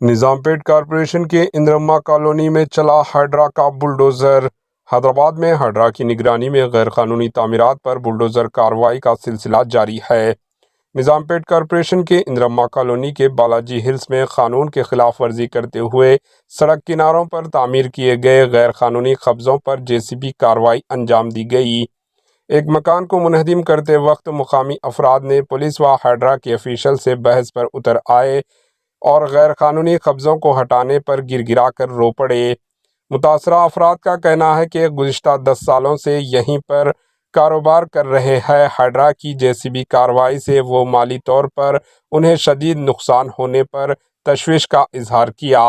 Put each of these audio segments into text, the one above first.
Nizampet corporation के Indramma colony में चला हाइड्रा का बुलडोज़र। हैदराबाद में हाइड्रा की निगरानी में गैरकानूनी तामीरात पर बुलडोज़र कार्रवाई का सिलसिला जारी है। निजामपेट कॉरपोरेशन के इंद्रम्मा कॉलोनी के बालाजी हिल्स में कानून के खिलाफ वर्जी करते हुए सड़क किनारों पर तामीर किए गए गैरकानूनी कब्ज़ों पर जेसीबी कार्रवाई अंजाम दी गई। एक मकान को मुनहदिम करते वक्त मुकामी अफराद ने पुलिस व हाइड्रा के ऑफिशियल से बहस पर उतर आए और गैर कानूनी कब्ज़ों को हटाने पर गिड़गिड़ा कर रो पड़े। मुतासरा अफराद का कहना है कि गुज़िश्ता 10 सालों से यहीं पर कारोबार कर रहे हैं। हाइड्रा की जेसीबी कार्रवाई से वो माली तौर पर उन्हें शदीद नुकसान होने पर तशवीश का इजहार किया।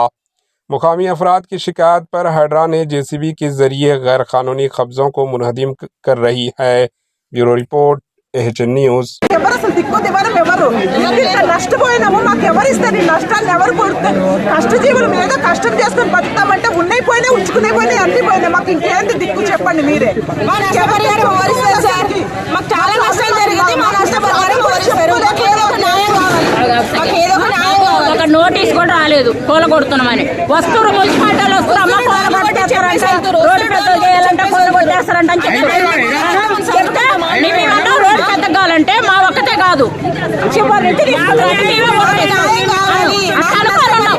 मुकामी अफराद की शिकायत पर हाइड्रा ने जेसीबी के ज़रिए गैर कानूनी कब्ज़ों को मुनहदिम कर रही है। Bureau report AHN news. నష్టపోయినాము మాకు ఎవరు ఇస్తారు ఈ నష్టాన్ని ఎవరు కొడుతారు కష్టజీవులు మీద కష్టం చేసుకొని బతుకుతామంటే ఉన్నాయి పోయినాయి ఉంచుకునే పోయినాయి అన్ని పోయినాయి మాకు ఇంకేంది దిక్కు చెప్పండి మీరే మాకు చాలా నష్టం జరిగింది మా నష్టపరిహారం ఒక నోటీస్ కూడా రాలేదు కూల కొడుతున్నామని వస్తువులు మున్సిపాలిటీలు వస్తారు అమ్మ కూల కొట్టేస్తారంట రోడ్డు పెద్ద చేయాలంటే కూల కొట్టేస్తారంట అని చెప్తే మేమేమన్నా రోడ్డు పెద్ద కావాలంటే మా ఒక్కతే కాదు చివరి